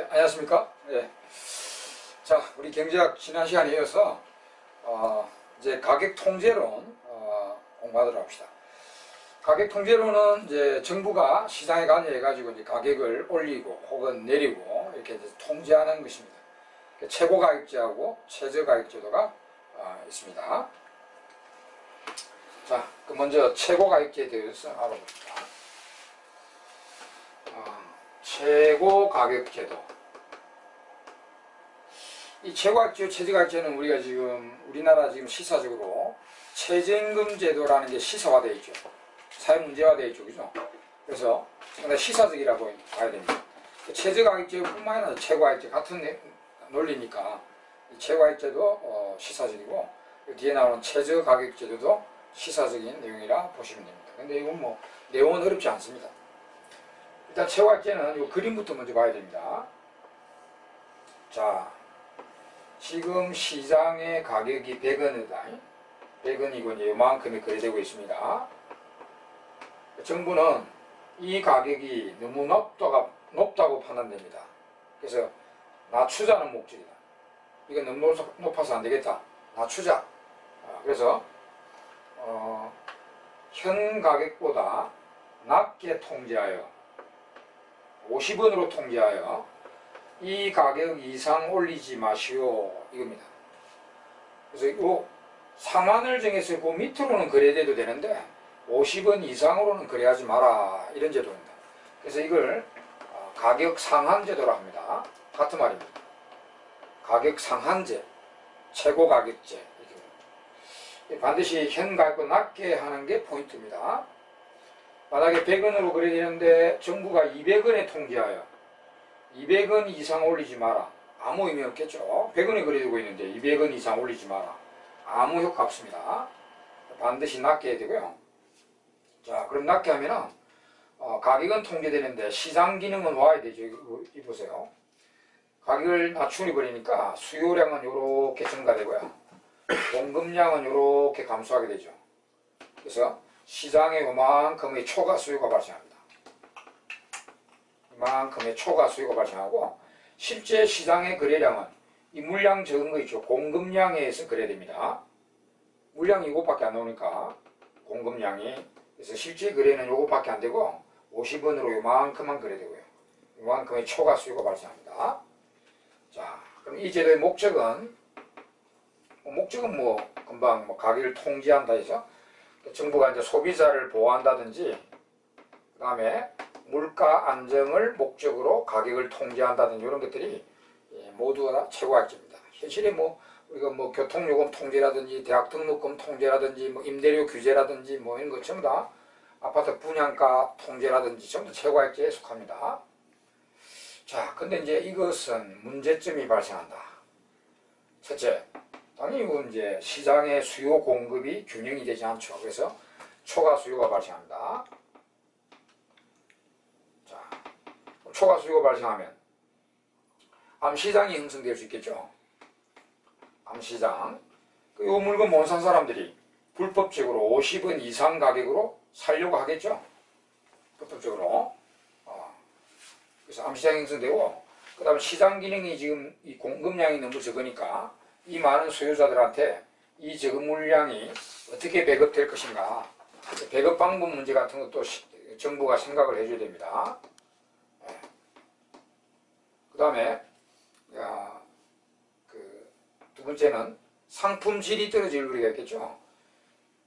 안녕하십니까? 예. 자, 우리 경제학 지난 시간에 이어서 이제 가격 통제론 공부하도록 합시다. 가격 통제론은 이제 정부가 시장에 관여해 가지고 이제 가격을 올리고 혹은 내리고 이렇게 이제 통제하는 것입니다. 최고 가격제하고 최저 가격제도가 있습니다. 자, 그럼 먼저 최고 가격제에 대해서 알아봅시다. 최고 가격제도. 이 최고가격제, 최저가격제는 우리가 지금 우리나라 지금 시사적으로 최저임금 제도라는 게 시사화되어 있죠. 사회 문제화되어 있죠, 그죠? 그래서 상당히 시사적이라고 봐야 됩니다. 최저가격제뿐만 아니라 최고가격제 같은 논리니까 최고가격제도 시사적이고 뒤에 나오는 최저가격제도도 시사적인 내용이라 보시면 됩니다. 근데 이건 뭐 내용은 어렵지 않습니다. 일단 최고가격제는 이 그림부터 먼저 봐야 됩니다. 자, 지금 시장의 가격이 100원이다. 100원이고 이제 이만큼이 거래되고 있습니다. 정부는 이 가격이 너무 높다고 판단됩니다. 그래서 낮추자는 목적이다. 이거 너무 높아서 안 되겠다. 낮추자. 그래서 현 가격보다 낮게 통제하여 50원으로 통제하여 이 가격 이상 올리지 마시오 이겁니다. 그래서 이 상한을 정해서 그 밑으로는 거래돼도 되는데 50원 이상으로는 거래하지 마라 이런 제도입니다. 그래서 이걸 가격 상한제도라 합니다. 같은 말입니다. 가격 상한제, 최고 가격제 반드시 현 가격보다 낮게 하는 게 포인트입니다. 만약에 100원으로 거래되는데 정부가 200원에 통제하여 200원 이상 올리지 마라. 아무 의미 없겠죠. 100원에 거래되고 있는데 200원 이상 올리지 마라. 아무 효과 없습니다. 반드시 낮게 해야 되고요. 자, 그럼 낮게 하면은 가격은 통제되는데 시장 기능은 와야 되죠. 이 보세요. 가격을 낮추니 버리니까 수요량은 이렇게 증가되고요. 공급량은 이렇게 감소하게 되죠. 그래서 시장에 요만큼의 초과 수요가 발생합니다. 이만큼의 초과 수요가 발생하고 실제 시장의 거래량은 이 물량 적은 거 있죠. 공급량에 의해서 거래됩니다. 물량이 이것밖에 안 나오니까 공급량이 그래서 실제 거래는 이것밖에 안 되고 50원으로 요만큼만 거래되고요. 이만큼의 초과 수요가 발생합니다. 자, 그럼 이 제도의 목적은 금방 가격을 통제한다 해서 정부가 이제 소비자를 보호한다든지 그 다음에 물가 안정을 목적으로 가격을 통제한다든지 이런 것들이 모두 다 최고가격제입니다. 현실에 우리가 교통요금 통제라든지 대학 등록금 통제라든지 임대료 규제라든지 이런 것 전부 다 아파트 분양가 통제라든지 전부 다 최고가격제에 속합니다. 자, 근데 이제 이것은 문제점이 발생한다. 첫째, 당연히 이제 시장의 수요 공급이 균형이 되지 않죠. 그래서 초과 수요가 발생합니다. 자, 초과 수요가 발생하면 암시장이 형성될 수 있겠죠. 암시장. 이 물건 못 산 사람들이 불법적으로 50원 이상 가격으로 살려고 하겠죠. 불법적으로. 그래서 암시장이 형성되고, 그 다음에 시장 기능이 지금 이 공급량이 너무 적으니까 이 많은 소유자들한테 이 적은 물량이 어떻게 배급될 것인가. 배급 방법 문제 같은 것도 정부가 생각을 해줘야 됩니다. 그 다음에 두 번째는 상품 질이 떨어질 우려가 있겠죠.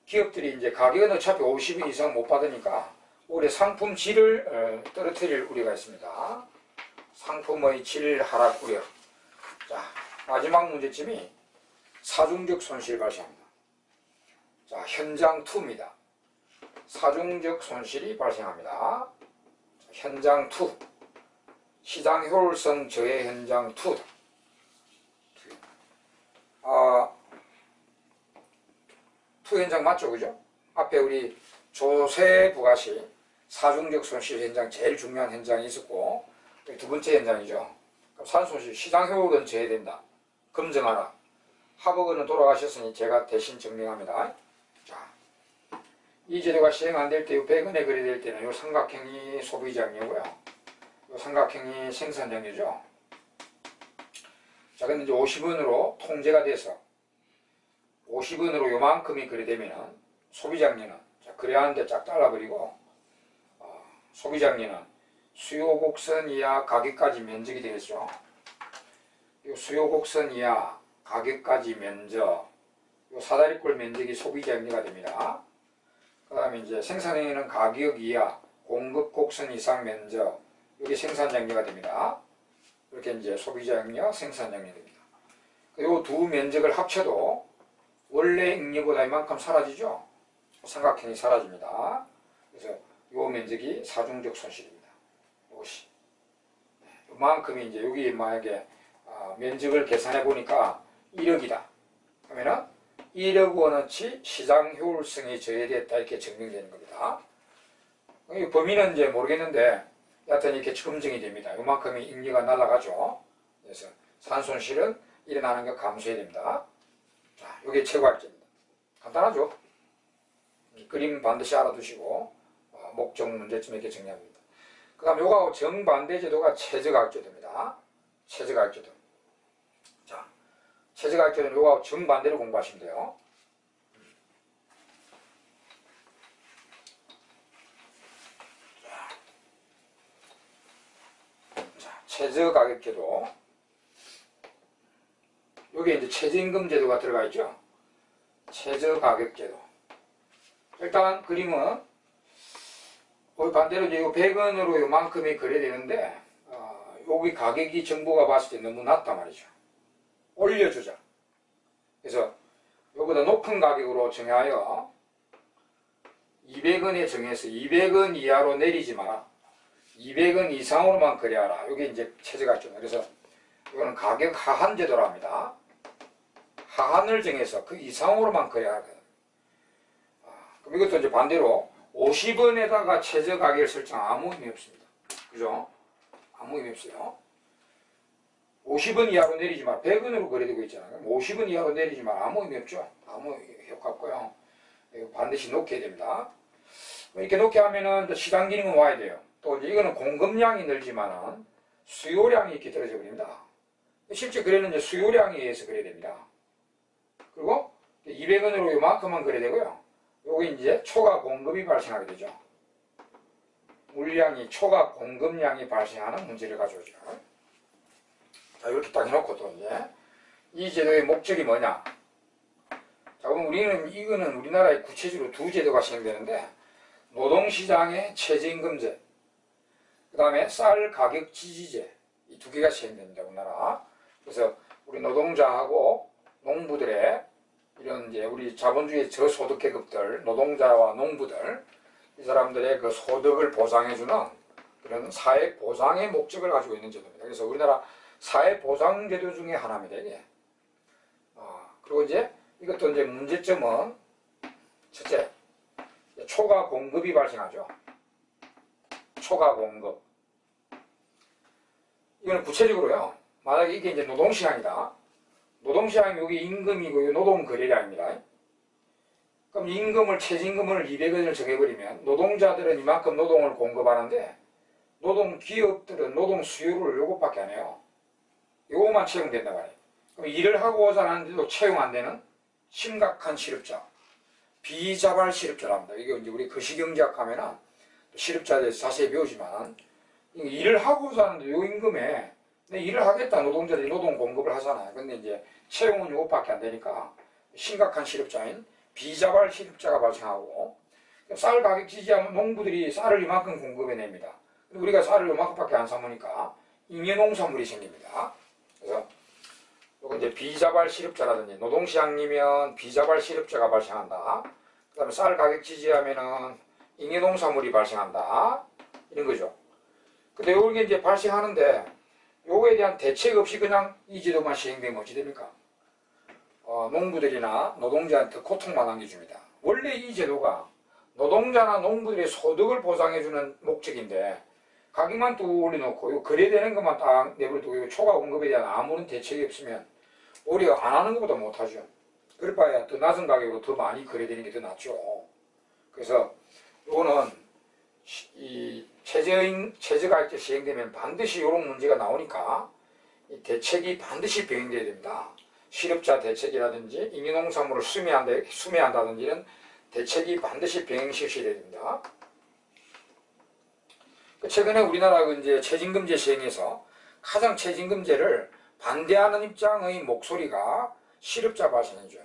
기업들이 이제 가격은 어차피 50원 이상 못 받으니까 올해 상품 질을 떨어뜨릴 우려가 있습니다. 상품의 질 하락 우려. 자, 마지막 문제점이 사중적 손실 발생합니다. 자, 현장 2입니다. 사중적 손실이 발생합니다. 현장 2. 시장 효율성 저해 현장 2. 투 현장 맞죠, 그죠? 앞에 우리 조세 부가시 사중적 손실 현장 제일 중요한 현장이 있었고 두 번째 현장이죠. 산손실 시장 효율은 저해된다. 검증하라. 하버그는 돌아가셨으니 제가 대신 증명합니다. 자, 이 제도가 시행 안 될 때 100원에 거래될 때는 이 삼각형이 소비자량이고요. 이 삼각형이 생산량이죠. 자, 근데 이제 50원으로 통제가 돼서 50원으로 요만큼이 거래되면은 소비자량은, 자, 거래하는데 쫙 잘라버리고, 소비자량은 수요 곡선 이하 가격까지 면적이 되겠죠. 이 수요 곡선 이하 가격까지 면적, 이 사다리꼴 면적이 소비자량이 됩니다. 그 다음에 이제 생산량은 가격 이하 공급 곡선 이상 면적, 이게 생산량이 됩니다. 이렇게 이제 소비자량과 생산량이 됩니다. 이 두 면적을 합쳐도 원래 잉여보다 이만큼 사라지죠. 삼각형이 사라집니다. 그래서 이 면적이 사중적 손실입니다. 이것이 이만큼이 이제 여기 만약에 면적을 계산해 보니까 1억이다 하면은 1억 원어치 시장 효율성이 저해됐다 이렇게 증명되는 겁니다. 이 범위는 이제 모르겠는데 여하튼 이렇게 검증이 됩니다. 이만큼이 잉여가 날아가죠. 그래서 산손실은 일어나는 게 감소해야 됩니다. 자, 이게 최고할제입니다. 간단하죠. 그림 반드시 알아두시고 목적 문제점 이렇게 정리합니다. 그 다음 요거하고 정반대 제도가 최저가격제도입니다. 최저가격제도. 자, 최저가격제도는 요거하고 정반대로 공부하시면 돼요. 자, 최저가격제도. 여기에 이제 최저임금 제도가 들어가 있죠. 최저가격제도. 일단 그림은 반대로 이제 100원으로 요만큼이 거래되는데 여기 가격이 정부가 봤을 때 너무 낮단 말이죠. 올려주자. 그래서 요보다 높은 가격으로 정하여 200원에 정해서 200원 이하로 내리지 마라. 200원 이상으로만 거래하라. 이게 이제 최저가격제도. 그래서 이거는 가격 하한 제도라 합니다. 하한을 정해서 그 이상으로만 거래하라. 그럼 이것도 이제 반대로 50원에다가 최저 가격을 설정 아무 의미 없습니다. 그죠? 아무 의미 없어요. 50원 이하로 내리지 마. 100원으로 거래되고 있잖아요. 50원 이하로 내리지 마. 아무 의미 없죠. 아무 효과 없고요. 반드시 놓게 됩니다. 이렇게 놓게 하면은 시장 기능은 와야 돼요. 또 이제 이거는 공급량이 늘지만은 수요량이 이렇게 떨어져 버립니다. 실제 거래는 이제 수요량에 의해서 거래됩니다. 그리고 200원으로 요만큼만 거래되고요. 여기 이제 초과 공급이 발생하게 되죠. 물량이 초과 공급량이 발생하는 문제를 가져오죠. 자, 이렇게 딱 해놓고 또 이제 이 제도의 목적이 뭐냐? 자, 그럼 이거는 우리나라에 구체적으로 두 제도가 시행되는데 노동시장의 최저임금제, 그 다음에 쌀 가격 지지제, 이 두 개가 시행됩니다. 우리나라. 그래서 우리 노동자하고 농부들의 이런 이제 우리 자본주의 저소득 계급들, 노동자와 농부들, 이 사람들의 그 소득을 보상해주는 그런 사회 보상의 목적을 가지고 있는 제도입니다. 그래서 우리나라 사회 보상 제도 중에 하나입니다, 이게. 그리고 이제 이것도 이제 문제점은 첫째, 초과 공급이 발생하죠. 초과 공급. 이거는 구체적으로요. 만약에 이게 이제 노동시장이다. 노동시장이 여기 임금이고 노동거래량입니다. 그럼 임금을 최저임금을 200원을 정해버리면 노동자들은 이만큼 노동을 공급하는데 노동기업들은 노동 수요를 요것밖에 안 해요. 요것만 채용된단 말이에요. 그럼 일을 하고 오자는데도 채용 안 되는 심각한 실업자, 비자발 실업자랍니다. 이게 이제 우리 거시경제학 하면은 실업자에 대해서 자세히 배우지만 일을 하고 사는데 요 임금에 내 일을 하겠다 노동자들이 노동 공급을 하잖아요. 근데 이제 채용은 요것밖에 안 되니까 심각한 실업자인 비자발 실업자가 발생하고 쌀 가격 지지하면 농부들이 쌀을 이만큼 공급해냅니다. 근데 우리가 쌀을 이만큼밖에 안 사먹으니까 잉여농산물이 생깁니다. 그래서 요거 이제 비자발 실업자라든지 노동시장이면 비자발 실업자가 발생한다. 그 다음에 쌀 가격 지지하면은 잉여농산물이 발생한다. 이런 거죠. 근데 요게 이제 발생하는데 요거에 대한 대책 없이 그냥 이 제도만 시행되면 어찌 됩니까? 농부들이나 노동자한테 고통만 안겨줍니다. 원래 이 제도가 노동자나 농부들의 소득을 보상해주는 목적인데 가격만 또 올려놓고 요 거래되는 것만 딱 내버려두고 초과 공급에 대한 아무런 대책이 없으면 오히려 안 하는 것보다 못하죠. 그럴 바에야 더 낮은 가격으로 더 많이 거래되는 게 더 낫죠. 그래서 요거는 이 최저가격제 시행되면 반드시 이런 문제가 나오니까 이 대책이 반드시 병행돼야 됩니다. 실업자 대책이라든지 잉여농산물을 수매한다든지는 대책이 반드시 병행 실시돼야 됩니다. 최근에 우리나라 이제 최저임금제 시행에서 가장 최저임금제를 반대하는 입장의 목소리가 실업자 발생이죠.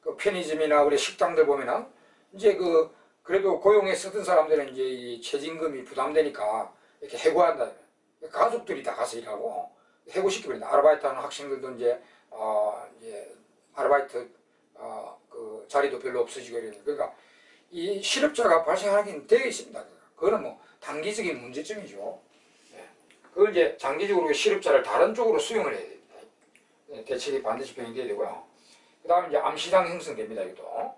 그 편의점이나 우리 식당들 보면은 이제 그래도 고용에 쓰던 사람들은 이제 이 최저임금이 부담되니까 이렇게 해고한다. 가족들이 다 가서 일하고 해고시켜버린다. 아르바이트 하는 학생들도 이제 아르바이트 그 자리도 별로 없어지고 이러는. 그러니까 이 실업자가 발생하긴 되어 있습니다. 그거는 뭐 단기적인 문제점이죠. 그걸 이제 장기적으로 실업자를 다른 쪽으로 수용을 해야 됩니다. 대책이 반드시 병행돼야 되고요. 그 다음에 이제 암시장 형성됩니다. 이것도.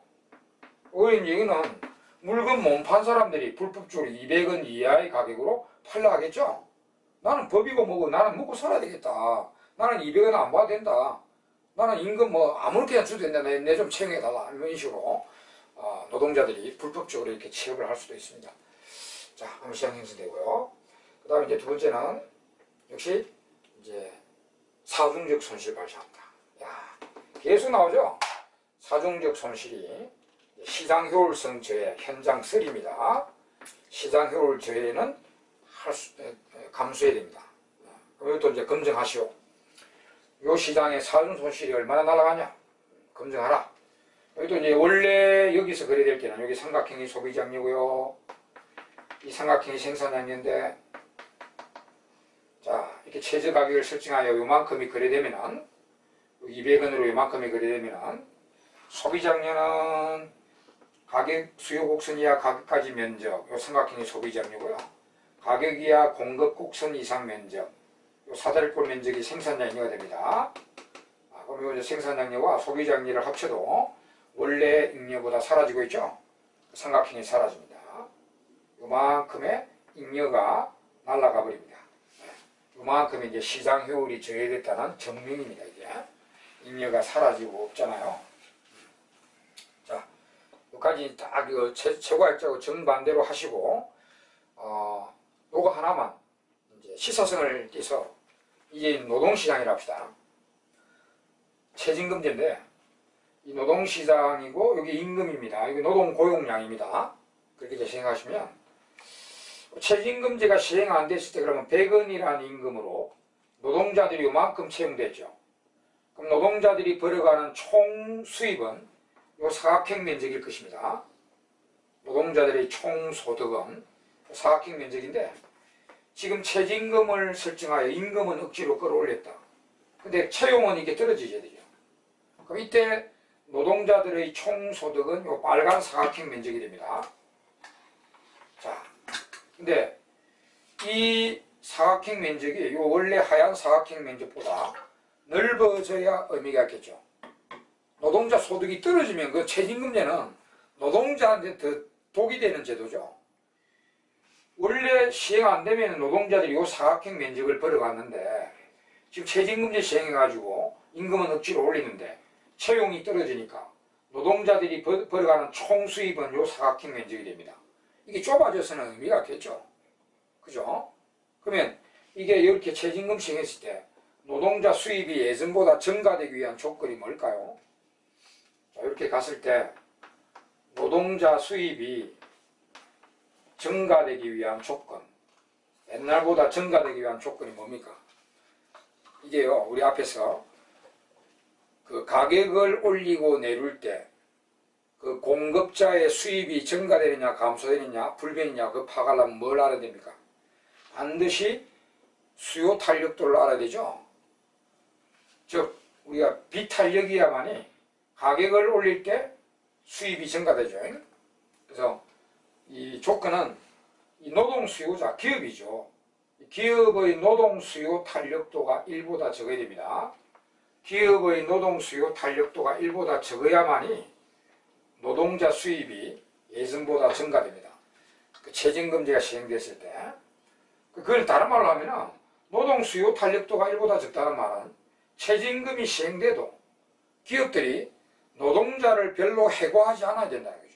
우리 얘기는 물건 못 판 사람들이 불법적으로 200원 이하의 가격으로 팔라 하겠죠. 나는 법이고 뭐고 나는 먹고 살아야 되겠다. 나는 200원 안 받아도 된다. 나는 임금 뭐 아무렇게나 줘도 된다. 내 좀 채용해달라. 이런 식으로 노동자들이 불법적으로 이렇게 취업을 할 수도 있습니다. 자, 암시장 형성되고요. 그 다음에 이제 두 번째는 역시 이제 사중적 손실 발생합니다. 야, 계속 나오죠. 사중적 손실이 시장 효율성 저해, 현장 설입니다. 시장 효율 저해는 감수해야 됩니다. 그럼 이것도 이제 검증하시오. 요 시장의 사중 손실이 얼마나 날아가냐? 검증하라. 여기도 이제 원래 여기서 거래될 때는 여기 삼각형이 소비자량이고요. 이 삼각형이 생산량인데, 자, 이렇게 최저 가격을 설정하여 요만큼이 거래되면은, 200원으로 요만큼이 거래되면은, 소비자량은 가격 수요 곡선 이하 가격까지 면적, 요 삼각형이 소비자량이고요. 가격 이하 공급 곡선 이상 면적, 요 사다리꼴 면적이 생산량이가 됩니다. 그럼 요 생산량과 소비자량을 합쳐도 원래 잉여보다 사라지고 있죠. 삼각형이 사라집니다. 요만큼의 잉여가 날아가 버립니다. 요만큼의 이제 시장 효율이 저해됐다는 증명입니다. 이게 잉여가 사라지고 없잖아요. 자, 여기까지 딱 최고학자하고 정반대로 하시고, 요거 하나만 이제 시사성을 띠서 이제 노동시장이라 합시다. 최저임금제인데 이 노동시장이고 여기 임금입니다. 여기 노동고용량입니다. 그렇게 이제 생각하시면 최저임금제가 시행 안 됐을 때 그러면 100원이라는 임금으로 노동자들이 요만큼 채용됐죠. 그럼 노동자들이 벌어가는 총 수입은 요 사각형 면적일 것입니다. 노동자들의 총 소득은 사각형 면적인데 지금 최저임금을 설정하여 임금은 억지로 끌어올렸다. 근데 채용은 이게 떨어지셔야 되죠. 그럼 이때 노동자들의 총 소득은 요 빨간 사각형 면적이 됩니다. 자, 근데 이 사각형 면적이 요 원래 하얀 사각형 면적보다 넓어져야 의미가 있겠죠. 노동자 소득이 떨어지면 그 최저임금제는 노동자한테 더 독이 되는 제도죠. 원래 시행 안 되면 노동자들이 요 사각형 면적을 벌어갔는데 지금 최저임금제 시행해가지고 임금은 억지로 올리는데 채용이 떨어지니까 노동자들이 벌어가는 총 수입은 요 사각형 면적이 됩니다. 이게 좁아져서는 의미가 없겠죠. 그죠? 그러면 이게 이렇게 최저임금 시행했을 때 노동자 수입이 예전보다 증가되기 위한 조건이 뭘까요? 자, 이렇게 갔을 때 노동자 수입이 증가되기 위한 조건, 옛날보다 증가되기 위한 조건이 뭡니까? 이게요, 우리 앞에서 그 가격을 올리고 내릴 때 그 공급자의 수입이 증가되느냐 감소되느냐 불변이냐 그 파악하려면 뭘 알아야 됩니까? 반드시 수요 탄력도를 알아야 되죠. 즉 우리가 비탄력이야만이 가격을 올릴 때 수입이 증가되죠. 그래서 이 조건은 이 노동 수요자 기업이죠. 기업의 노동 수요 탄력도가 1보다 적어야 됩니다. 기업의 노동 수요 탄력도가 1보다 적어야만이 노동자 수입이 예전보다 증가됩니다. 그 최저임금제가 시행됐을 때 그걸 다른 말로 하면 노동 수요 탄력도가 1보다 적다는 말은 최저임금이 시행돼도 기업들이 노동자를 별로 해고하지 않아야 된다는 거죠.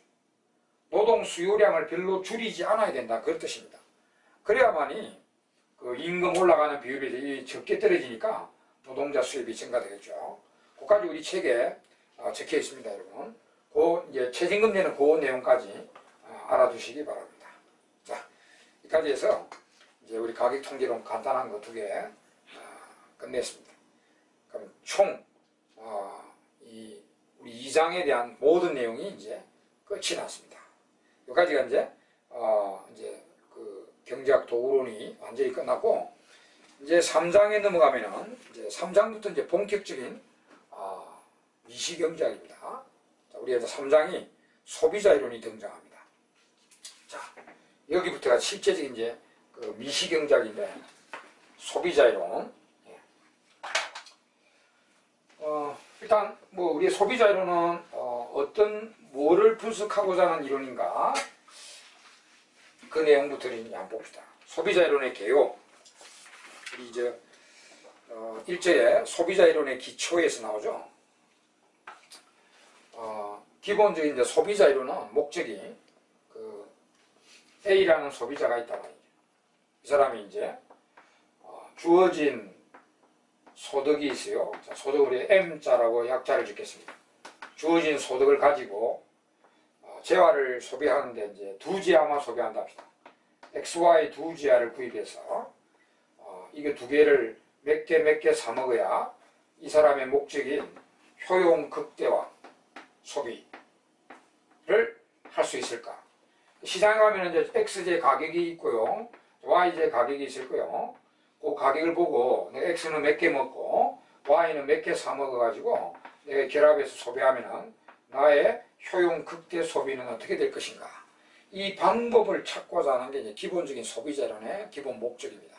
노동 수요량을 별로 줄이지 않아야 된다. 그런 뜻입니다. 그래야만이 그 임금 올라가는 비율이 적게 떨어지니까 노동자 수입이 증가되겠죠. 그까지 우리 책에 적혀 있습니다, 여러분. 이제 최저임금제는 그 내용까지 알아두시기 바랍니다. 자, 여기까지 해서 이제 우리 가격 통계론 간단한 거 2개 끝냈습니다. 그럼 총 우리 2장에 대한 모든 내용이 이제 끝이 났습니다. 여기까지가 이제 그 경제학 도구론이 완전히 끝났고, 이제 3장에 넘어가면은 이제 3장부터 이제 본격적인 미시경제학입니다. 자, 우리 이제 3장이 소비자 이론이 등장합니다. 자, 여기부터가 실제적인 이제 그 미시경제학인데, 소비자 이론. 예. 일단 뭐 우리 소비자 이론은 어떤 뭐를 분석하고자 하는 이론인가, 그 내용부터 한번 봅시다. 소비자 이론의 개요. 우리 이제 1절에 소비자 이론의 기초에서 나오죠. 기본적인 이제 소비자 이론은 목적이 그 A라는 소비자가 있다고 하죠. 이 사람이 이제 주어진 소득이 있어요. 자, 소득을 M자라고 약자를 짓겠습니다. 주어진 소득을 가지고 재화를 소비하는데 이제 2지하만 소비한다 합시다. XY 2지하를 구입해서 이게 2개를 몇 개 사 먹어야 이 사람의 목적인 효용 극대화 소비를 할 수 있을까? 시장에 가면 이제 X제 가격이 있고요, Y제 가격이 있을 거예요. 그 가격을 보고 내가 X는 몇 개 먹고 Y는 몇 개 사 먹어가지고 내가 결합해서 소비하면은 나의 효용 극대 소비는 어떻게 될 것인가? 이 방법을 찾고자 하는 게 이제 기본적인 소비자 이론의 기본 목적입니다.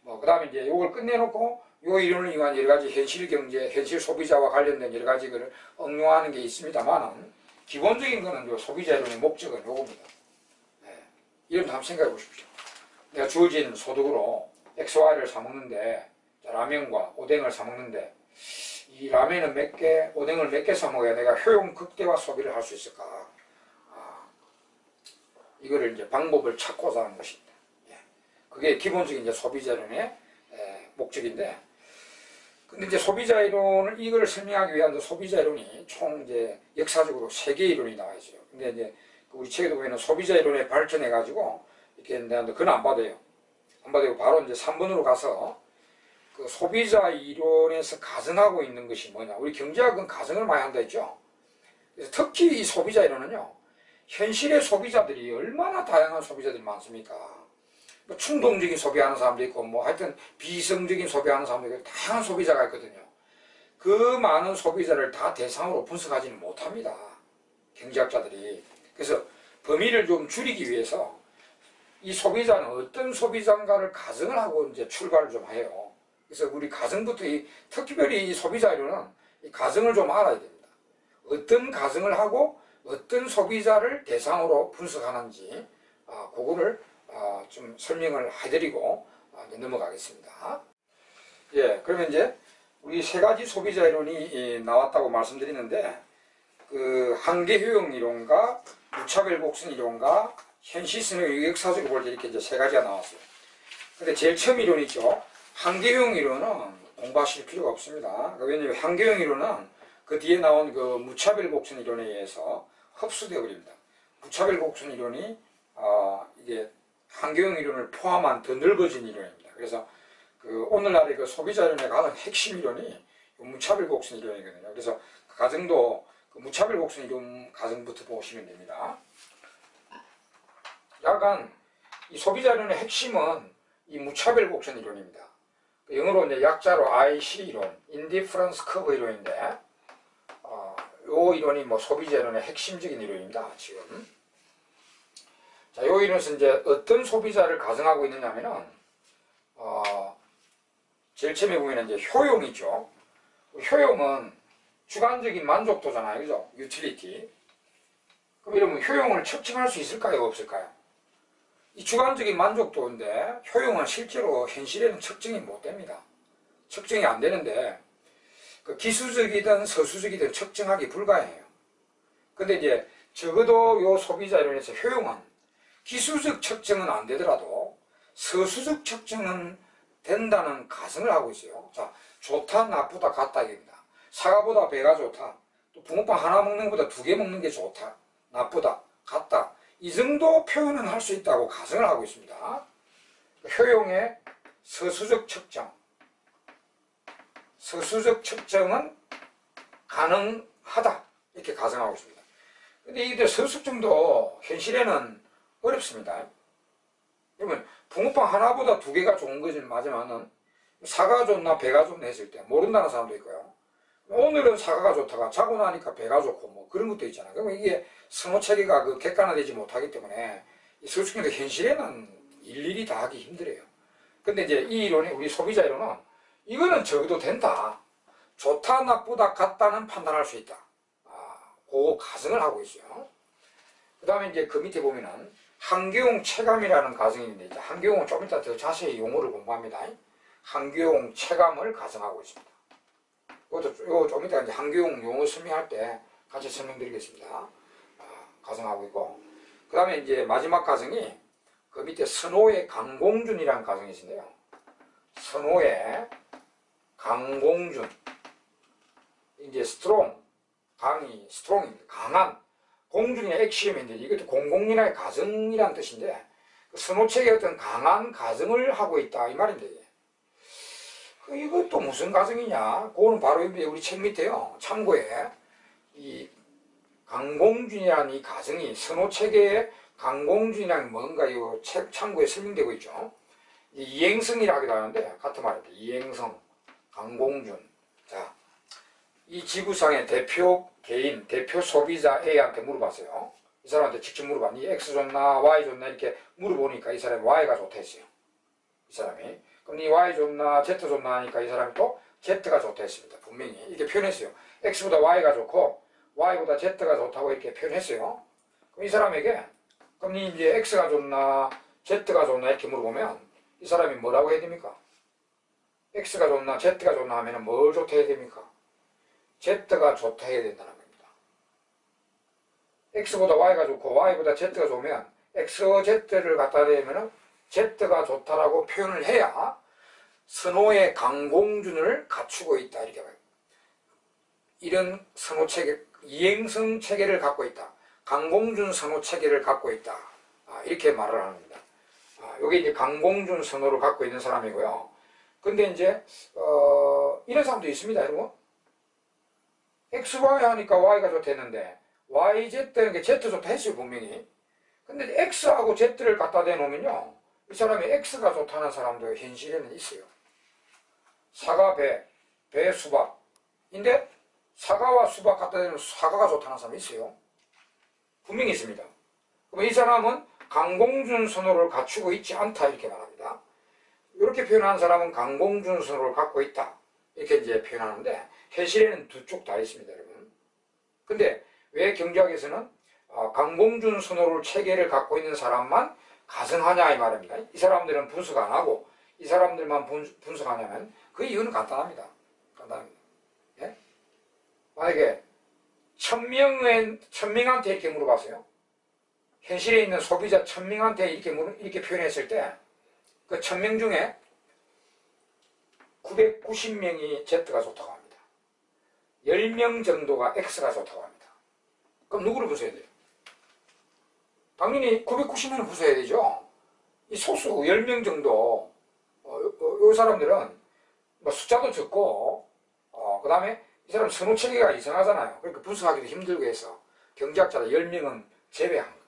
그 다음에 이제 이걸 끝내놓고 요 이론을 이용한 여러 가지 현실 경제, 현실 소비자와 관련된 여러 가지 걸 응용하는 게 있습니다만은, 기본적인 거는 요 소비자 이론의 목적은 요겁니다. 네. 이런 거 한번 생각해 보십시오. 내가 주어진 소득으로 XY를 사 먹는데, 라면과 오뎅을 사 먹는데, 이 라면은 몇 개, 오뎅을 몇 개 사 먹어야 내가 효용 극대화 소비를 할 수 있을까? 이거를 이제 방법을 찾고자 하는 것입니다. 예. 그게 기본적인 이제 소비자 이론의 목적인데, 근데 이제 소비자 이론을 이걸 설명하기 위한 소비자 이론이 총 이제 역사적으로 3개의 이론이 나와 있어요. 근데 이제 우리 책에도 보면 소비자 이론에 발전해 가지고 이렇게 했는데 그건 안 받아요. 안 받아요. 바로 이제 3번으로 가서 그 소비자 이론에서 가정하고 있는 것이 뭐냐. 우리 경제학은 가정을 많이 한다 했죠. 그래서 특히 이 소비자 이론은요, 현실의 소비자들이 얼마나 다양한 소비자들이 많습니까? 뭐 충동적인 소비하는 사람도 있고, 뭐 하여튼 비이성적인 소비하는 사람도 있고, 다양한 소비자가 있거든요. 그 많은 소비자를 다 대상으로 분석하지는 못합니다, 경제학자들이. 그래서 범위를 좀 줄이기 위해서 이 소비자는 어떤 소비자인가를 가정을 하고 이제 출발을 좀 해요. 그래서 우리 가정부터 특별히 이 소비자 이론은 이 가정을 좀 알아야 됩니다. 어떤 가정을 하고 어떤 소비자를 대상으로 분석하는지 그거를 좀 설명을 해드리고 넘어가겠습니다. 예, 그러면 이제 우리 3가지 소비자 이론이 나왔다고 말씀드리는데, 그 한계 효용 이론과 무차별 곡선 이론과 현실성의 역사적으로 볼 때 이렇게 이제 3가지가 나왔어요. 근데 제일 처음 이론이죠. 한계 효용 이론은 공부하실 필요가 없습니다. 왜냐하면 한계 효용 이론은 그 뒤에 나온 그 무차별 곡선 이론에 의해서 흡수되어 버립니다. 무차별 곡선 이론이 이게 한계형 이론을 포함한 더 넓어진 이론입니다. 그래서 그 오늘날의 그 소비자 이론의 가장 핵심 이론이 무차별 곡선 이론이거든요. 그래서 그 가정도 그 무차별 곡선 이론 가정부터 보시면 됩니다. 약간 이 소비자 이론의 핵심은 이 무차별 곡선 이론입니다. 영어로 이제 약자로 IC 이론, 인디퍼런스 커브 이론인데, 요 이론이 뭐 소비자 이론의 핵심적인 이론입니다, 지금. 자, 요 이론에서 이제 어떤 소비자를 가정하고 있느냐면은, 제일 처음에 보면 이제 효용이죠. 효용은 주관적인 만족도잖아요, 그죠? 유틸리티. 그럼 이러면 효용을 측정할 수 있을까요, 없을까요? 이 주관적인 만족도인데, 효용은 실제로 현실에는 측정이 못 됩니다. 측정이 안 되는데, 그 기수적이든 서수적이든 측정하기 불가해요. 근데 이제 적어도 요 소비자 이론에서 효용은 기수적 측정은 안 되더라도 서수적 측정은 된다는 가정을 하고 있어요. 자, 좋다, 나쁘다, 같다 입니다. 사과보다 배가 좋다. 또 붕어빵 하나 먹는 것보다 2개 먹는 게 좋다. 나쁘다, 같다. 이 정도 표현은 할 수 있다고 가정을 하고 있습니다. 효용의 서수적 측정. 서수적 측정은 가능하다. 이렇게 가정하고 있습니다. 근데 이게 서수증도 현실에는 어렵습니다. 그러면 붕어빵 하나보다 2개가 좋은 것은 맞지만은 사과가 좋나 배가 좋나 했을 때 모른다는 사람도 있고요. 오늘은 사과가 좋다가 자고 나니까 배가 좋고 뭐 그런 것도 있잖아요. 그러면 이게 선호체계가 그 객관화되지 못하기 때문에 이 서수증도 현실에는 일일이 다 하기 힘들어요. 근데 이제 이 이론이 우리 소비자 이론은 이거는 적어도 된다. 좋다, 나쁘다, 같다는 판단할 수 있다. 그 가정을 하고 있어요. 그 다음에 이제 그 밑에 보면은 한계용 체감이라는 가정인데 이제 한계용은 좀 이따 더 자세히 용어를 공부합니다. 한계용 체감을 가정하고 있습니다. 이거 좀 이따 이제 한계용 용어 설명할 때 같이 설명드리겠습니다. 가정하고 있고 그 다음에 이제 마지막 가정이 그 밑에 선호의 강공준이라는 가정이 있는데요. 선호의 강공준 이제 스트롱 강이 스트롱입니다. 강한 공준이 액시엄인데 이것도 공공연의 가정이라는 뜻인데 선호책의 어떤 강한 가정을 하고 있다 이 말인데 이것도 무슨 가정이냐? 그거는 바로 우리 책 밑에요. 참고에 이 강공준이라는 이 가정이 선호체계의 강공준이라는 뭔가 이 책 참고에 설명되고 있죠. 이행성이라 하기도 하는데 같은 말입니다. 이행성, 강공준. 자, 이 지구상의 대표 개인, 대표 소비자 A한테 물어봤어요. 이 사람한테 직접 물어봤니? X 좋나 Y 좋나 이렇게 물어보니까 이 사람이 Y가 좋다 했어요. 이 사람이. 그럼 니 Y 좋나 Z 좋나 하니까 이 사람이 또 Z가 좋다 했습니다. 분명히 이렇게 표현했어요. X보다 Y가 좋고 Y보다 Z가 좋다고 이렇게 표현했어요. 그럼 이 사람에게 그럼 니 이제 X가 좋나 Z가 좋나 이렇게 물어보면 이 사람이 뭐라고 해야 됩니까? X가 좋나 Z가 좋나 하면 뭘 좋다 해야 됩니까? Z가 좋다 해야 된다는 겁니다. X보다 Y가 좋고 Y보다 Z가 좋으면 X와 Z를 갖다 대면 Z가 좋다라고 표현을 해야 선호의 강공준을 갖추고 있다 이렇게 봐요. 이런 선호체계, 이행성 체계를 갖고 있다. 강공준 선호체계를 갖고 있다. 이렇게 말을 하는 겁니다. 이게 이제 강공준 선호를 갖고 있는 사람이고요. 근데 이제 이런 사람도 있습니다, 여러분. XY 하니까 Y가 좋다했는데 YZ는 게 Z 좋다 했어요, 분명히. 근데 X하고 Z를 갖다 대놓으면요. 이 사람이 X가 좋다는 사람도 현실에는 있어요. 사과, 배, 수박인데 사과와 수박 갖다 대면 사과가 좋다는 사람이 있어요. 분명히 있습니다. 그럼 이 사람은 강공준 선호를 갖추고 있지 않다 이렇게 말합니다. 이렇게 표현하는 사람은 강공준 선호를 갖고 있다 이렇게 이제 표현하는데 현실에는 두 쪽 다 있습니다, 여러분. 근데 왜 경제학에서는 강공준 선호를 체계를 갖고 있는 사람만 가정하냐 이 말입니다. 이 사람들은 분석 안 하고 이 사람들만 분석하냐면 그 이유는 간단합니다. 예? 만약에 1000명한테 이렇게 물어봤어요. 현실에 있는 소비자 1000명한테 이렇게 표현했을 때 그 1000명 중에 990명이 Z가 좋다고 합니다. 10명 정도가 X가 좋다고 합니다. 그럼 누구를 부숴야 돼요? 당연히 990명을 부숴야 되죠. 이 소수 10명 정도 이 사람들은 뭐 숫자도 적고 그 다음에 이 사람 선호체계가 이상하잖아요. 그러니까 분석하기도 힘들고 해서 경제학자들 10명은 제외한 겁니다.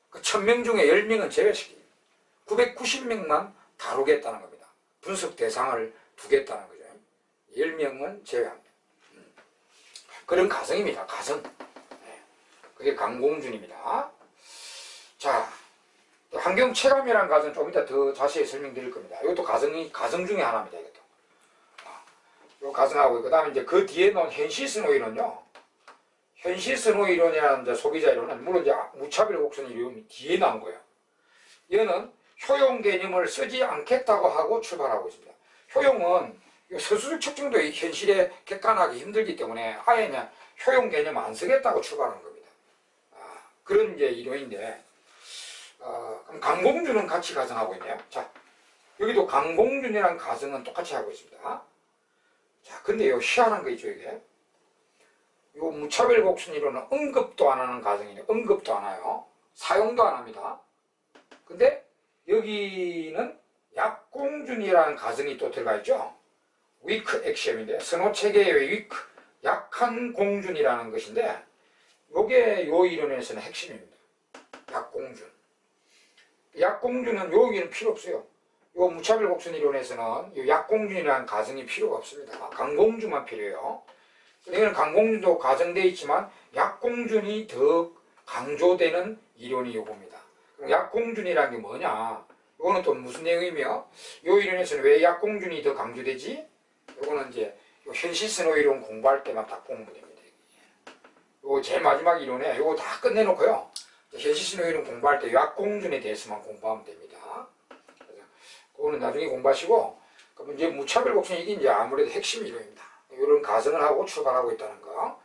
그 1000명 중에 10명은 제외시킵니다. 990명만 다루겠다는 겁니다. 분석 대상을 두겠다는 거죠. 10명은 제외합니다. 그런 가정입니다. 가정. 그게 강공준입니다. 자, 환경 체감이라는 가정 좀 이따 더 자세히 설명드릴 겁니다. 이것도 가정 중에 하나입니다. 이것도. 요 가정하고 그 다음에 이제 그 뒤에 놓은 현실선호 이론요. 현실선호 이론이라는 이제 소비자 이론은 물론 이제 무차별 곡선 이론이 뒤에 나온 거예요. 이거는 효용 개념을 쓰지 않겠다고 하고 출발하고 있습니다. 효용은 서술적 측정도 현실에 객관하기 힘들기 때문에 아예 그냥 효용 개념 안 쓰겠다고 출발하는 겁니다. 그런 이제 이론인데, 그럼 강공준은 같이 가정하고 있네요. 자, 여기도 강공준이라는 가정은 똑같이 하고 있습니다. 자, 근데 요 희한한 거 있죠, 이게. 요 무차별 곡순 이론은 언급도 안 하는 가정이에요. 언급도 안 해요. 사용도 안 합니다. 근데 여기는 약공준이라는 가정이 또 들어가 있죠. 위크 액시엄인데, 선호체계의 위크, 약한 공준이라는 것인데, 요게 요 이론에서는 핵심입니다. 약공준. 약공준은 여기는 필요 없어요. 요 무차별 곡순 이론에서는 요 약공준이라는 가정이 필요가 없습니다. 강공준만 필요해요. 이건 강공준도 가정되어 있지만 약공준이 더 강조되는 이론이 요겁니다. 약공준이라는 게 뭐냐? 요거는 또 무슨 내용이며, 요 이론에서는 왜 약공준이 더 강조되지? 요거는 이제 요 현실선호 이론 공부할 때만 딱 보면 됩니다. 요 제일 마지막 이론에 요거 다 끝내놓고요. 현실선호 이론 공부할 때 약공준에 대해서만 공부하면 됩니다. 그래서 그거는 나중에 공부하시고, 그럼 이제 무차별 곡순 이게 이제 아무래도 핵심 이론입니다. 이런 가정을 하고 출발하고 있다는 거.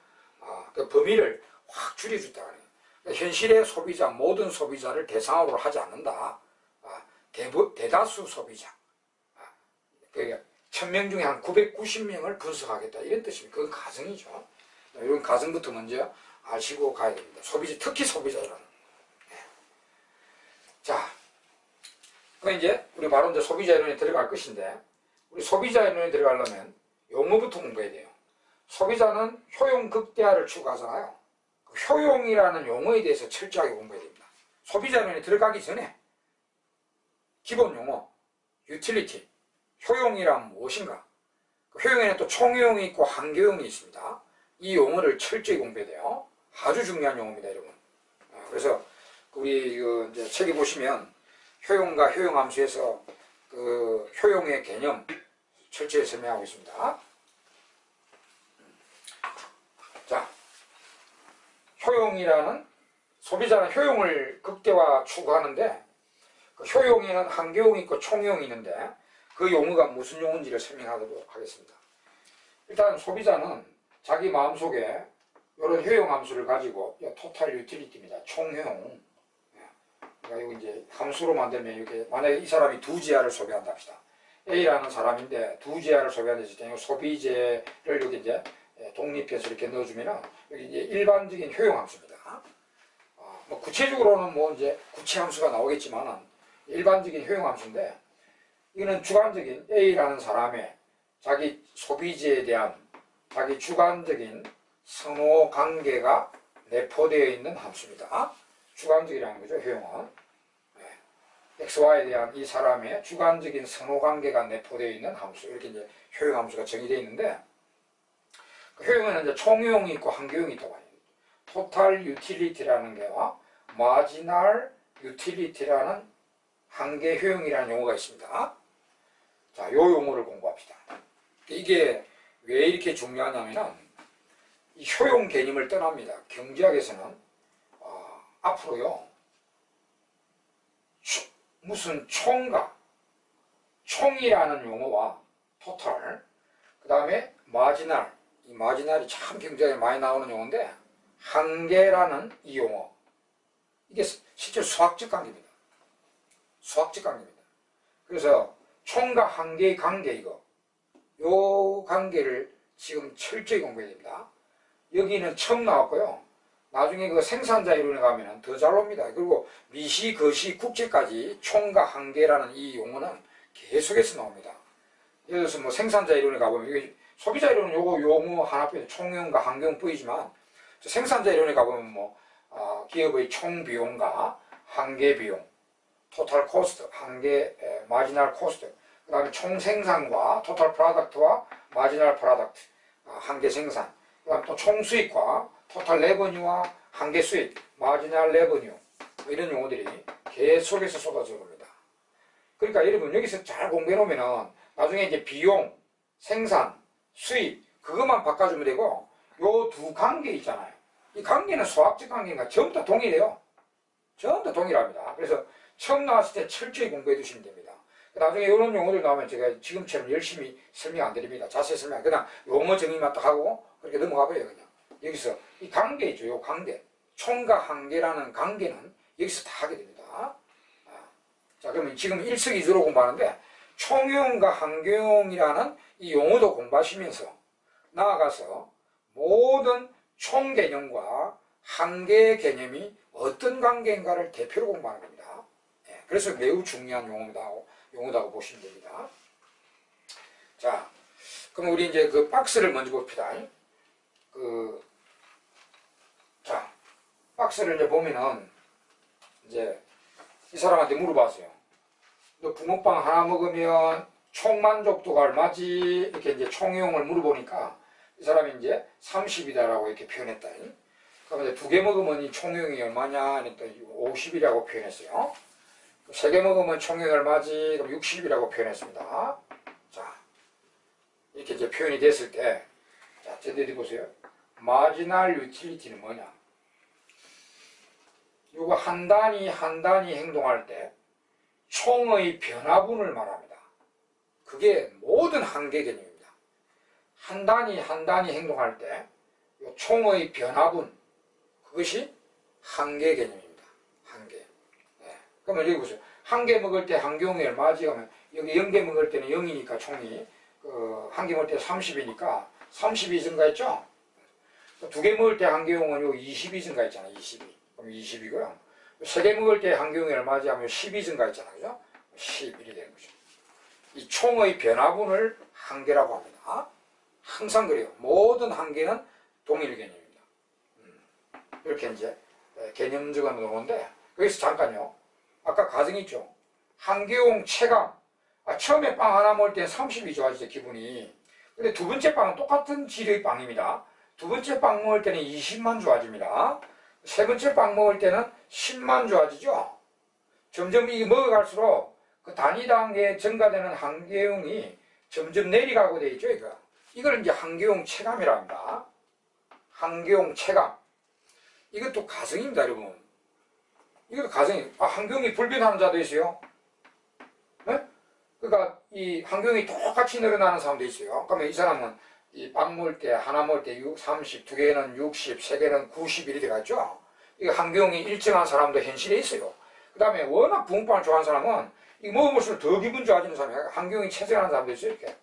그 범위를 확 줄여줬다는 거예요. 그러니까 현실의 소비자, 모든 소비자를 대상으로 하지 않는다. 대다수 소비자. 그러니까 1000명 중에 한 990명을 분석하겠다. 이런 뜻입니다. 그건 가정이죠. 이런 가정부터 먼저 아시고 가야 됩니다. 소비자, 특히 소비자라는. 자, 그럼 이제 우리 바로 이제 소비자 이론에 들어갈 것인데, 우리 소비자 이론에 들어가려면 용어부터 공부해야 돼요. 소비자는 효용 극대화를 추구하잖아요. 효용이라는 용어에 대해서 철저하게 공부해야 됩니다. 소비자 이론에 들어가기 전에 기본 용어, 유틸리티, 효용이란 무엇인가? 효용에는 또 총효용이 있고 한계용이 있습니다. 이 용어를 철저히 공부해야 돼요. 아주 중요한 용어입니다, 여러분. 그래서 우리 이제 책에 보시면 효용과 효용함수에서 그 효용의 개념 철저히 설명하고 있습니다. 자, 효용이라는, 소비자는 효용을 극대화 추구하는데, 그 효용에는 한계용이 있고 총용이 있는데, 그 용어가 무슨 용어인지를 설명하도록 하겠습니다. 일단 소비자는 자기 마음속에 이런 효용 함수를 가지고, 토탈 유틸리티입니다. 총효용. 그러니까 이거 이제 함수로 만들면 이렇게, 만약에 이 사람이 두 지하를 소비한다 합시다. A라는 사람인데 두 지하를 소비한다 했을 때 소비재를 여기 이제 독립해서 이렇게 넣어주면은 여기 이제 일반적인 효용 함수입니다. 뭐 구체적으로는 뭐 이제 구체 함수가 나오겠지만은 일반적인 효용 함수인데, 이거는 주관적인 A라는 사람의 자기 소비재에 대한 자기 주관적인 선호 관계가 내포되어 있는 함수입니다. 주관적이라는 거죠, 효용은. XY에 대한 이 사람의 주관적인 선호 관계가 내포되어 있는 함수, 이렇게 이제 효용 함수가 정의되어 있는데, 그 효용에는 이제 총효용이 있고 한계용이 있다고 합니다. 토탈 유틸리티라는 게와 마지널 유틸리티라는 한계 효용이라는 용어가 있습니다. 자, 요 용어를 공부합시다. 이게 왜 이렇게 중요하냐면은 이 효용 개념을 떠납니다. 경제학에서는 앞으로요, 무슨 총과 총이라는 용어와 토탈, 그 다음에 마지널, 이 마지널이 참 경제학에 많이 나오는 용어인데, 한계라는 이 용어, 이게 실제 수학적 관계입니다. 수학적 관계입니다. 그래서 총과 한계의 관계, 요 관계를 지금 철저히 공부해야 됩니다. 여기는 처음 나왔고요. 나중에 그 생산자 이론에 가면은 더 잘 옵니다. 그리고 미시, 거시, 국제까지 총과 한계라는 이 용어는 계속해서 나옵니다. 예를 들어서 뭐 생산자 이론에 가보면, 이게 소비자 이론은 요거 용어 하나 빼고 총용과 한계용 보이지만, 생산자 이론에 가보면 뭐 기업의 총 비용과 한계 비용, 토탈 코스트, 한계 마지널 코스트, 그 다음에 총 생산과 토탈 프로덕트와 마지널 프로덕트, 한계 생산, 그 다음에 또 총 수익과 토탈 레버뉴와 한계 수익, 마지널 레버뉴, 뭐 이런 용어들이 계속해서 쏟아져 옵니다. 그러니까 여러분 여기서 잘 공부해 놓으면은 나중에 이제 비용, 생산, 수익 그것만 바꿔주면 되고, 요 두 관계 있잖아요. 이 관계는 수학적 관계인가 전부 다 동일해요. 전부 다 동일합니다. 그래서 처음 나왔을 때 철저히 공부해 두시면 됩니다. 나중에 이런 용어들 나오면 제가 지금처럼 열심히 설명 안 드립니다. 자세히 설명, 그냥 용어 정의만 딱 하고 그렇게 넘어가 버려요. 그냥 여기서 이 관계 있죠. 요 관계, 총과 한계라는 관계는 여기서 다 하게 됩니다. 자, 그러면 지금 일석이조로 공부하는데, 총용과 한계용이라는 이 용어도 공부하시면서 나아가서 모든 총 개념과 한계 개념이 어떤 관계인가를 대표로 공부하는 겁니다. 예, 그래서 매우 중요한 용어다고 보시면 됩니다. 자, 그럼 우리 이제 그 박스를 먼저 봅시다. 자, 박스를 이제 보면은 이제 이 사람한테 물어봤어요. 너 붕어빵 하나 먹으면 총 만족도가 얼마지? 이렇게 이제 총용을 물어보니까 이 사람이 이제 30이다라고 이렇게 표현했다. 그럼 이제 2개 먹으면 이 총용이 얼마냐? 그러니까 50이라고 표현했어요. 3개 먹으면 총용이 얼마지? 그럼 60이라고 표현했습니다. 자, 이렇게 이제 표현이 됐을 때, 자, 제대로 보세요. 마지널 유틸리티는 뭐냐? 요거 한 단위 행동할 때 총의 변화분을 말합니다. 그게 모든 한계 개념입니다. 한 단위 행동할 때 요 총의 변화분, 그것이 한계 개념입니다. 한계. 네. 그러면 여기 보세요. 한 개 먹을 때 한계용이 얼마지? 하면 여기 0개 먹을 때는 0이니까 총이 한 개 먹을 때 30이니까 30이 증가했죠? 2개 먹을 때 한계용은 요 20이 증가했잖아요. 20이. 그럼 20이고요. 3개 먹을 때 한계용이 얼마지? 하면 10이 증가했잖아요. 그죠? 11이 되는 거죠. 이 총의 변화분을 한계라고 합니다. 항상 그래요. 모든 한계는 동일 개념입니다. 이렇게 이제 개념적으로 나오는데, 여기서 잠깐요. 아까 가정 있죠? 한계용 체감. 처음에 빵 하나 먹을 때 30이 좋아지죠, 기분이. 근데 두 번째 빵은 똑같은 질의 빵입니다. 두 번째 빵 먹을 때는 20만 좋아집니다. 세 번째 빵 먹을 때는 10만 좋아지죠. 점점 이 먹어갈수록 그 단위 단계에 증가되는 한계용이 점점 내려가고 돼 있죠, 이거. 이걸 이제 한계용 체감이라 합니다. 한계용 체감. 이것도 가정입니다, 여러분. 이것도 가정이에요. 한계용이 불변하는 자도 있어요. 네? 그러니까 이 한계용이 똑같이 늘어나는 사람도 있어요. 그러면 이 사람은 이 빵 먹을 때, 하나 먹을 때 30, 2개는 60, 3개는 91이 돼갔죠. 이거 한계용이 일정한 사람도 현실에 있어요. 그 다음에 워낙 붕어빵을 좋아하는 사람은 이거 먹으면서 더 기분 좋아지는 사람이 한계용이 체증하는 사람도 있어요, 이렇게.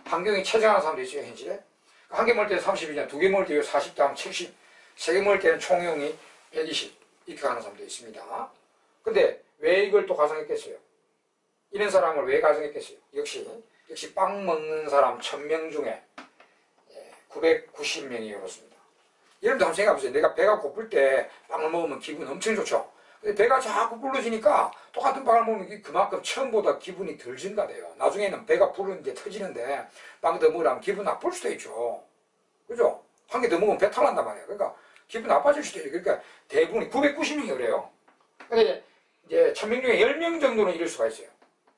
한계용이 체증하는 사람도 있어요, 현실에. 한 개 먹을 때는 30이냐, 2개 먹을 때 40 다음 70, 3개 먹을 때는 총용이 120 이렇게 가는 사람도 있습니다. 근데 왜 이걸 또 가정했겠어요? 이런 사람을 왜 가정했겠어요? 역시 빵 먹는 사람 1000명 중에 990명이 그렇습니다. 여러분도 한번 생각해보세요. 내가 배가 고플 때 빵을 먹으면 기분 엄청 좋죠. 근데 배가 자꾸 불러지니까 똑같은 빵을 먹으면 그만큼 처음보다 기분이 덜 증가돼요. 나중에는 배가 부르는데 터지는데 빵 더 먹으면 기분 나쁠 수도 있죠. 그죠? 한 개 더 먹으면 배탈 난단 말이에요. 그러니까 기분 나빠질 수도 있어요. 그러니까 대부분이 990명이 그래요. 근데 이제 1000명 중에 10명 정도는 이럴 수가 있어요.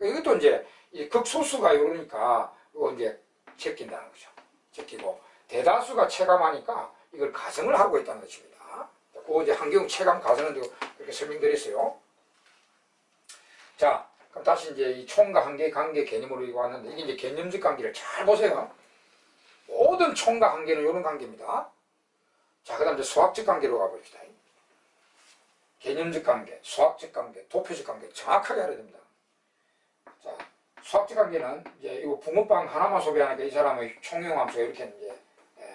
이것도 이제 극소수가 이러니까 이거 이제 제낀다는 거죠. 제끼고 대다수가 체감하니까 이걸 가정을 하고 있다는 것입니다. 그 이제 한계용 체감 가정은 그렇게 설명드렸어요. 자, 그럼 다시 이제 이 총과 한계 관계 개념으로 이거 왔는데 이게 이제 개념적 관계를 잘 보세요. 모든 총과 한계는 이런 관계입니다. 자, 그 다음 이제 수학적 관계로 가봅시다. 개념적 관계, 수학적 관계, 도표적 관계 정확하게 알아야 됩니다. 자, 수학적 관계는 이제 이거 붕어빵 하나만 소비하니까 이 사람의 총용함수가 이렇게 이제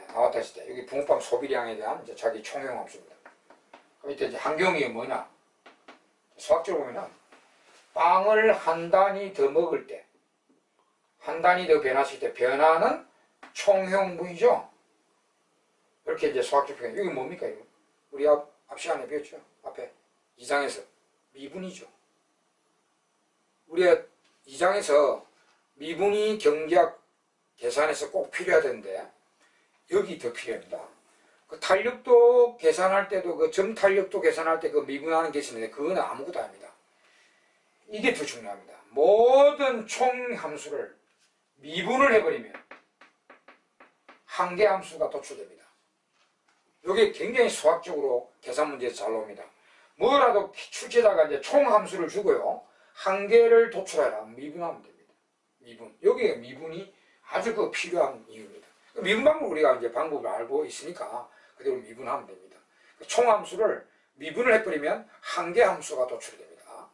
나왔다 했을 때 여기 붕어빵 소비량에 대한 이제 자기 총용함수입니다. 그럼 이때 이제 한경이 뭐냐? 수학적으로 보면은 빵을 한 단위 더 먹을 때, 한 단위 더 변화시킬 때 변화는 총형분이죠. 이렇게 이제 수학적 표현. 이게 뭡니까 이거? 우리 앞 시간에 배웠죠. 앞에 2장에서 미분이죠. 우리가 2장에서 미분이 경제학 계산에서 꼭 필요하던데 여기 더 필요합니다. 그 탄력도 계산할 때도 그 점탄력도 계산할 때 그 미분하는 게 있는데 그거는 아무것도 아닙니다. 이게 더 중요합니다. 모든 총함수를 미분을 해버리면 한계함수가 도출됩니다. 이게 굉장히 수학적으로 계산 문제에서 잘 나옵니다. 뭐라도 출제자가 이제 총함수를 주고요. 한계를 도출해라. 미분하면 됩니다. 미분. 여기에 미분이 아주 그 필요한 이유입니다. 미분 방법 우리가 이제 방법을 알고 있으니까 그대로 미분하면 됩니다. 총함수를 미분을 해버리면 한계함수가 도출됩니다.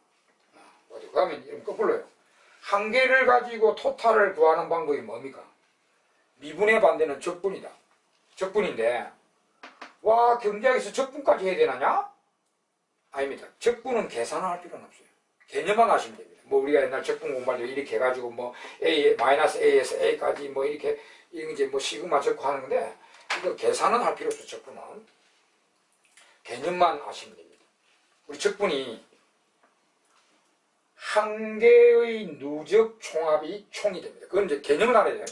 그러면 거꾸로요. 한계를 가지고 토탈을 구하는 방법이 뭡니까? 미분의 반대는 적분이다. 적분인데 와 경제학에서 적분까지 해야 되느냐? 아닙니다. 적분은 계산할 필요는 없어요. 개념만 하시면 됩니다. 뭐 우리가 옛날 적분 공부할 때 이렇게 해가지고 뭐 A 마이너스 A에서 A까지 뭐 이렇게 이제 뭐 시그마 적고 하는 건데 이거 계산은 할 필요 없어요. 적분은 개념만 하시면 됩니다. 우리 적분이 한 개의 누적 총합이 총이 됩니다. 그건 이제 개념을 알아야 돼요.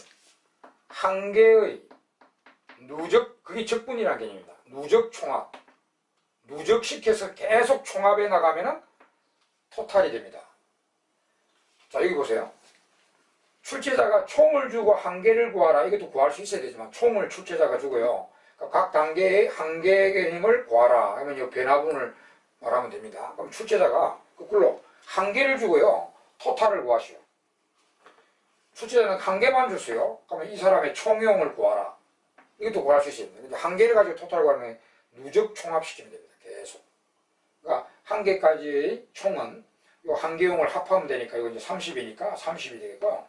한 개의 누적, 그게 적분이라는 개념입니다. 누적 총합. 누적시켜서 계속 총합해 나가면은 토탈이 됩니다. 자, 여기 보세요. 출제자가 총을 주고 한계를 구하라. 이것도 구할 수 있어야 되지만 총을 출제자가 주고요. 그러니까 각 단계의 한계 개념을 구하라. 그러면 이 변화분을 말하면 됩니다. 그럼 출제자가 거꾸로 한계를 주고요. 토탈을 구하시오. 출제자는 한계만 줬어요. 그러면 이 사람의 총용을 구하라. 이것도 구할 수 있습니다. 근데 한계를 가지고 토탈을 구하는 누적 총합시키면 됩니다. 계속. 그러니까 한 개까지의 총은 요 한 개용을 합하면 되니까 이거 이제 30이니까 30이 되겠고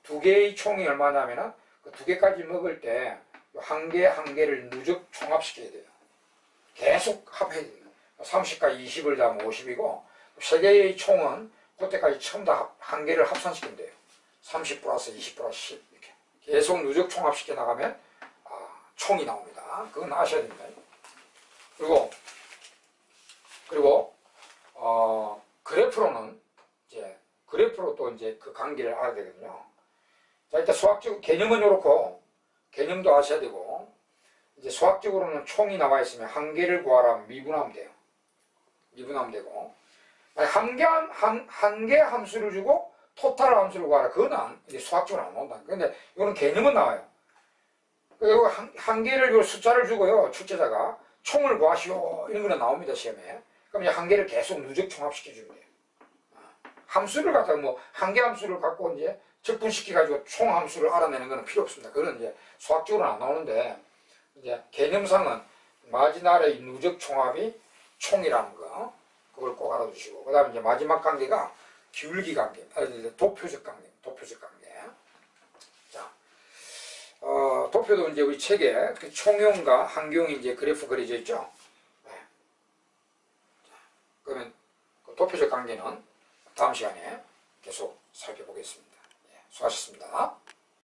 두 개의 총이 얼마냐면은 그 두 개까지 먹을 때 한 개 한 개를 누적 총합시켜야 돼요. 계속 합해야 됩니다. 30까지 20을 더하면 50이고 세 개의 총은 그때까지 전부 다 한 개를 합산시키면 돼요. 30 플러스 20 플러스 10 이렇게 계속 누적 총합시켜 나가면 총이 나옵니다. 그건 아셔야 됩니다. 그리고 그래프로는 이제 그래프로 또 이제 그 관계를 알아야 되거든요. 자, 일단 수학적 개념은 이렇고 개념도 아셔야 되고 이제 수학적으로는 총이 나와 있으면 한 개를 구하라 미분하면 돼요. 미분하면 되고 한 개 함수를 주고 토탈 함수를 구하라. 그건 이제 수학적으로 안 나온다. 근데 이거는 개념은 나와요. 그리고 한 개를 숫자를 주고요. 출제자가 총을 구하시오. 이런 거는 나옵니다. 시험에. 그럼 이제 한 개를 계속 누적 총합시켜주면 돼요. 함수를 갖다가 뭐 한 개 함수를 갖고 이제 적분시켜가지고 총 함수를 알아내는 거는 필요 없습니다. 그건 이제 수학적으로는 안 나오는데 이제 개념상은 마지날의 누적 총합이 총이라는 거 그걸 꼭 알아두시고 그 다음에 이제 마지막 관계가 기울기 관계, 도표적 관계, 도표적 관계. 자, 도표도 이제 우리 책에 그 총용과 한경이 이제 그래프 그려져 있죠. 네. 자, 그러면 그 도표적 관계는 다음 시간에 계속 살펴보겠습니다. 네, 수고하셨습니다.